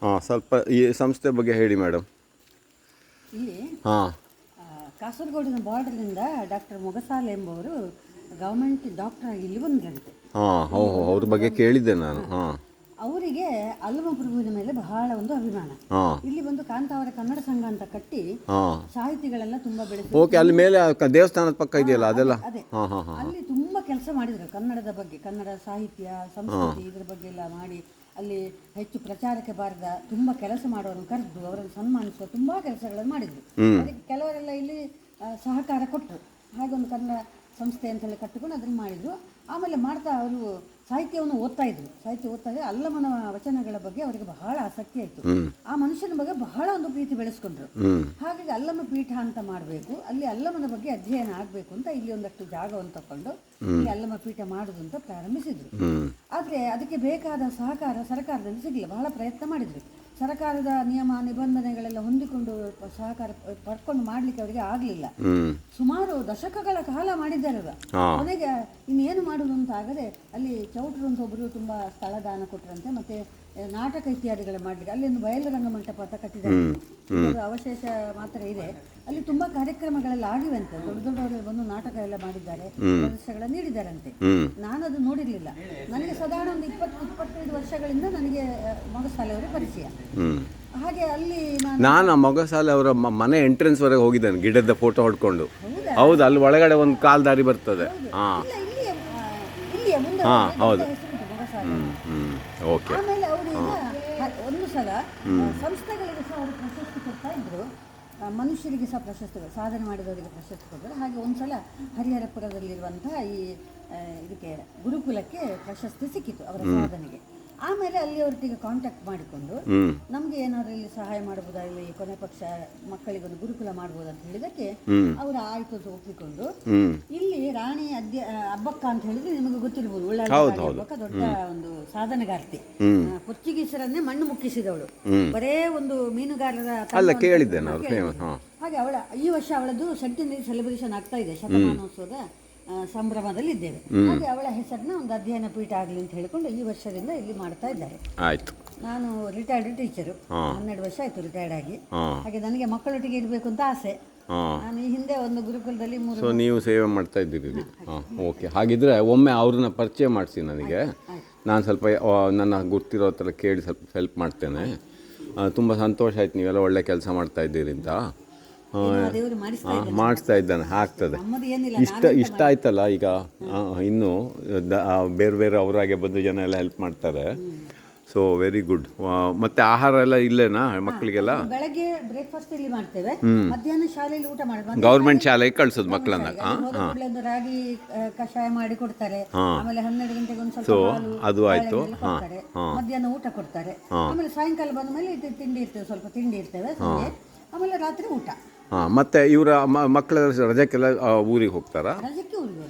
ಹಾಂ, ಸ್ವಲ್ಪ ಈ ಸಂಸ್ಥೆ ಬಗ್ಗೆ ಹೇಳಿ ಮೇಡಮ್. ಇಲ್ಲಿ ಹಾಂ, ಕಾಸರಗೋಡಿನ ಬಾರ್ಡರ್ನಿಂದ ಡಾಕ್ಟರ್ ಮೊಗಸಾಲೆ ಎಂಬುವರು ಗೌರ್ಮೆಂಟ್ ಡಾಕ್ಟರ್ ಆಗಿ ಇಲ್ಲಿ ಬಂದ್ರಂತೆ. ಹಾಂ, ಅವ್ರ ಬಗ್ಗೆ ಕೇಳಿದ್ದೆ ನಾನು. ಹಾಂ ಅವರಿಗೆ ಅಲ್ಲಮ ಪ್ರಭುವಿನ ಮೇಲೆ ಬಹಳ ಒಂದು ಅಭಿಮಾನ. ಹಾಂ ಇಲ್ಲಿ ಬಂದು ಕಾಂತಾವರ ಕನ್ನಡ ಸಂಘ ಅಂತ ಕಟ್ಟಿ ಹಾಂ ಸಾಹಿತಿಗಳೆಲ್ಲ ತುಂಬಾ ಬೆಳೆಸಿ ಓಕೆ, ಅಲ್ಲಿ ಮೇಲೆ ದೇವಸ್ಥಾನದ ಪಕ್ಕ ಇದೆಯಲ್ಲ ಅದೆಲ್ಲ. ಅದೇ ಹಾಂ ಹಾಂ ಹಾಂ ಅಲ್ಲಿ ತುಂಬಾ ಕೆಲಸ ಮಾಡಿದ್ರು ಕನ್ನಡದ ಬಗ್ಗೆ, ಕನ್ನಡ ಸಾಹಿತ್ಯ ಸಂಸ್ಕೃತಿ ಇದ್ರ ಬಗ್ಗೆ ಎಲ್ಲ ಮಾಡಿ ಅಲ್ಲಿ ಹೆಚ್ಚು ಪ್ರಚಾರಕ್ಕೆ ಬಾರದ ತುಂಬಾ ಕೆಲಸ ಮಾಡೋರನ್ನು ಕರೆದು ಅವರನ್ನು ಸನ್ಮಾನಿಸುವ ತುಂಬಾ ಕೆಲಸಗಳನ್ನು ಮಾಡಿದ್ರು. ಅದಕ್ಕೆ ಕೆಲವರೆಲ್ಲ ಇಲ್ಲಿ ಸಹಕಾರ ಕೊಟ್ಟರು. ಹಾಗೊಂದು ಕನ್ನಡ ಸಂಸ್ಥೆ ಅಂತ ಹೇಳಿ ಕಟ್ಟಿಕೊಂಡು ಅದನ್ನು ಮಾಡಿದ್ರು. ಆಮೇಲೆ ಮಾಡ್ತಾ ಅವರು ಸಾಹಿತ್ಯವನ್ನು ಓದ್ತಾ ಇದ್ರು. ಸಾಹಿತ್ಯ ಓದ್ತಾ ಇದ್ರೆ ಅಲ್ಲಮನ ವಚನಗಳ ಬಗ್ಗೆ ಅವರಿಗೆ ಬಹಳ ಆಸಕ್ತಿ ಆಯಿತು. ಆ ಮನುಷ್ಯನ ಬಗ್ಗೆ ಬಹಳ ಒಂದು ಪ್ರೀತಿ ಬೆಳೆಸ್ಕೊಂಡ್ರು. ಹಾಗಾಗಿ ಅಲ್ಲಮ ಪೀಠ ಅಂತ ಮಾಡಬೇಕು, ಅಲ್ಲಿ ಅಲ್ಲಮನ ಬಗ್ಗೆ ಅಧ್ಯಯನ ಆಗಬೇಕು ಅಂತ ಇಲ್ಲಿ ಒಂದಷ್ಟು ಜಾಗವನ್ನು ತಗೊಂಡು ಇಲ್ಲಿ ಅಲ್ಲಮ ಪೀಠ ಮಾಡುದು ಅಂತ ಪ್ರಾರಂಭಿಸಿದ್ರು. ಆದರೆ ಅದಕ್ಕೆ ಬೇಕಾದ ಸಹಕಾರ ಸರ್ಕಾರದಲ್ಲಿ ಸಿಗಲಿಲ್ಲ. ಬಹಳ ಪ್ರಯತ್ನ ಮಾಡಿದ್ರು. ಸರ್ಕಾರದ ನಿಯಮ ನಿಬಂಧನೆಗಳೆಲ್ಲ ಹೊಂದಿಕೊಂಡು ಸಹಕಾರ ಪಡ್ಕೊಂಡು ಮಾಡ್ಲಿಕ್ಕೆ ಅವರಿಗೆ ಆಗಲಿಲ್ಲ. ಸುಮಾರು ದಶಕಗಳ ಕಾಲ ಮಾಡಿದ್ದಾರೆ. ಕೊನೆಗೆ ಇನ್ನೇನು ಮಾಡುವುದು ಅಂತ ಆಗದೆ ಅಲ್ಲಿ ಚೌಟ್ರು ಅಂತ ಒಬ್ಬರು ತುಂಬಾ ಸ್ಥಳದಾನ ಕೊಟ್ಟರಂತೆ. ಮತ್ತೆ ನಾಟಕ ಇತ್ಯಾದಿಗಳ ಮಾಡಲಿಕ್ಕೆ ಅಲ್ಲಿ ಒಂದು ಬಯಲು ರಂಗ ಮಂಟಪ ಅಂತ ಕಟ್ಟಿದ್ದಾರೆ. ಅವಶೇಷ ಮಾತ್ರ ಇದೆ. ಅಲ್ಲಿ ತುಂಬಾ ಕಾರ್ಯಕ್ರಮಗಳೆಲ್ಲ ಆಗಿವೆಂತೆ. ದೊಡ್ಡ ದೊಡ್ಡವರು ಬಂದು ನಾಟಕ ಎಲ್ಲ ಮಾಡಿದ್ದಾರೆ, ಪ್ರದರ್ಶನಗಳ ನೀಡಿದ್ದಾರಂತೆ. ನಾನು ಅದು ನೋಡಿರ್ಲಿಲ್ಲ. ನನಗೆ ಸಾಧಾರಣ ಒಂದು 20-25 ವರ್ಷಗಳಿಂದ ನನಗೆ ಮೊಗಸಾಲೆ ಅವರ ಪರಿಚಯ. ಹಾಗೆ ಅಲ್ಲಿ ನಾನು ಮೊಗಸಾಲೆ ಅವರ ಮನೆ ಎಂಟ್ರೆನ್ಸ್ ವರೆಗೆ ಹೋಗಿದ್ದೇನೆ, ಗಿಡದ ಫೋಟೋ ಹೊಡ್ಕೊಂಡು. ಹೌದು, ಅಲ್ಲಿ ಒಳಗಡೆ ಒಂದು ಕಾಲ್ ದಾರಿ ಬರ್ತದೆ. ಹಾಂ ಹಾಂ ಹೌದು. ಓಕೆ. ಆಮೇಲೆ ಅವರು ಒಂದು ಸಲ ಸಂಸ್ಥೆಗಳಿಗೆ ಸಹ ಅವರು ಪ್ರಶಸ್ತಿ ಕೊಡ್ತಾ ಇದ್ರು. ಮನುಷ್ಯರಿಗೆ ಸಹ ಪ್ರಶಸ್ತಿಗಳು, ಸಾಧನೆ ಮಾಡಿದವರಿಗೆ ಪ್ರಶಸ್ತಿ ಕೊಟ್ಟರು. ಹಾಗೆ ಒಂದ್ಸಲ ಹರಿಹರಪುರದಲ್ಲಿರುವಂತಹ ಈ ಇದಕ್ಕೆ ಗುರುಕುಲಕ್ಕೆ ಪ್ರಶಸ್ತಿ ಸಿಕ್ಕಿತು ಅವರ ಸಾಧನೆಗೆ. ಆಮೇಲೆ ಅಲ್ಲಿ ಅವರೊಟ್ಟಿಗೆ ಕಾಂಟ್ಯಾಕ್ಟ್ ಮಾಡಿಕೊಂಡು ನಮ್ಗೆ ಏನಾದ್ರು ಇಲ್ಲಿ ಸಹಾಯ ಮಾಡಬಹುದಾ, ಇಲ್ಲಿ ಕೊನೆ ಪಕ್ಷ ಮಕ್ಕಳಿಗೊಂದು ಗುರುಕುಲ ಮಾಡಬಹುದು ಅಂತ ಹೇಳಿದಕ್ಕೆ ಅವರು ಆಯ್ತು ಅಂತ ಒಪ್ಪಿಕೊಂಡು ಇಲ್ಲಿ ರಾಣಿ ಅಬ್ಬಕ್ಕ ಅಂತ ಹೇಳಿದ್ರೆ ನಿಮಗೆ ಗೊತ್ತಿರಬಹುದು, ಅಬ್ಬಕ್ಕ ದೊಡ್ಡ ಒಂದು ಸಾಧನೆಗಾರ್ತಿ. ಪೋರ್ಚುಗೀಸರನ್ನೇ ಮಣ್ಣು ಮುಕ್ಕಿಸಿದವಳು. ಬರೇ ಒಂದು ಮೀನುಗಾರರ ಹಾಗೆ ಅವಳ ಈ ವರ್ಷ ಅವಳದು ಸೆಂಟಿನರಿ ಸೆಲೆಬ್ರೇಷನ್ ಆಗ್ತಾ ಇದೆ, ಶತಮಾನೋತ್ಸವದ ಸಂಭ್ರಮದಲ್ಲಿದ್ದೇವೆ. ಹಾಗೆ ಅವಳ ಹೆಸರನ್ನ ಒಂದು ಅಧ್ಯಯನ ಪೀಠ ಆಗಲಿ ಅಂತ ಹೇಳಿಕೊಂಡು ಈ ವರ್ಷದಿಂದ ಇಲ್ಲಿ ಮಾಡ್ತಾ ಇದ್ದಾರೆ. ಆಯ್ತು. ನಾನು ರಿಟೈರ್ಡ್ ಟೀಚರು, 12 ವರ್ಷ ಆಯ್ತು ರಿಟೈರ್ಡ್ ಆಗಿ. ಹಾಗೆ ನನಗೆ ಮಕ್ಕಳೊಟ್ಟಿಗೆ ಇರಬೇಕು ಅಂತ ಆಸೆ. ನಾನು ಈ ಹಿಂದೆ ಒಂದು ಗುರುಕುಲದಲ್ಲಿ ನೀವು ಸೇವೆ ಮಾಡ್ತಾ ಇದ್ದೀರಿ. ಓಕೆ, ಹಾಗಿದ್ರೆ ಒಮ್ಮೆ ಅವ್ರನ್ನ ಪರಿಚಯ ಮಾಡಿಸಿ ನನಗೆ. ನಾನು ಸ್ವಲ್ಪ ನನ್ನ ಗೊತ್ತಿರೋ ಥರ ಕೇಳಿ ಸ್ವಲ್ಪ ಹೆಲ್ಪ್ ಮಾಡ್ತೇನೆ. ತುಂಬ ಸಂತೋಷ ಆಯ್ತು, ನೀವೆಲ್ಲ ಒಳ್ಳೆ ಕೆಲಸ ಮಾಡ್ತಾ ಇದ್ದೀರಿ ಅಂತ. ಮಾಡಿಸ್ತಾ ಇದ್ದಾನೆ, ಆಗ್ತದೆ. ಇಷ್ಟ ಆಯ್ತಲ್ಲ ಈಗ. ಇನ್ನು ಬೇರೆ ಬೇರೆ ಅವರಾಗೆ ಬಂದು ಜನ ಎಲ್ಲ ಹೆಲ್ಪ್ ಮಾಡ್ತಾರೆ. So very good. ಮತ್ತೆ ಆಹಾರ ಎಲ್ಲ ಇಲ್ಲೇನಾ ಮಕ್ಕಳಿಗೆಲ್ಲ? ಬೆಳಗ್ಗೆ ಬ್ರೇಕ್ಫಾಸ್ಟ್ ಇಲ್ಲಿ ಮಾಡ್ತೇವೆ, ಮಧ್ಯಾಹ್ನ ಶಾಲೆಯಲ್ಲಿ ಊಟ ಮಾಡ್ತೀವಿ. ಗೌರ್ಮೆಂಟ್ ಶಾಲೆಗೆ ಕಳ್ಸೋದು ಮಕ್ಕಳನ್ನ. ರಾಗಿ ಕಷಾಯ ಮಾಡಿ ಕೊಡ್ತಾರೆ. ಆಮೇಲೆ 12 ಗಂಟೆಗೆ ಒಂದು ಸೊ ಸ್ವಲ್ಪ ಅದು ಆಯ್ತು. ಮಧ್ಯಾಹ್ನ ಊಟ ಕೊಡ್ತಾರೆ. ಆಮೇಲೆ ಸಾಯಂಕಾಲ ಬಂದ ಮೇಲೆ ತಿಂಡಿ ಇರ್ತೇವೆ, ಸ್ವಲ್ಪ ತಿಂಡಿ ಇರ್ತೇವೆ. ಆಮೇಲೆ ರಾತ್ರಿ ಊಟ. ಮತ್ತೆ ಇವರ ಮಕ್ಕಳ ರಜಕ್ಕೆಲ್ಲ ಊರಿಗೆ ಹೋಗ್ತಾರಾ? ರಜಕ್ಕೆ ಊರಿಗೆ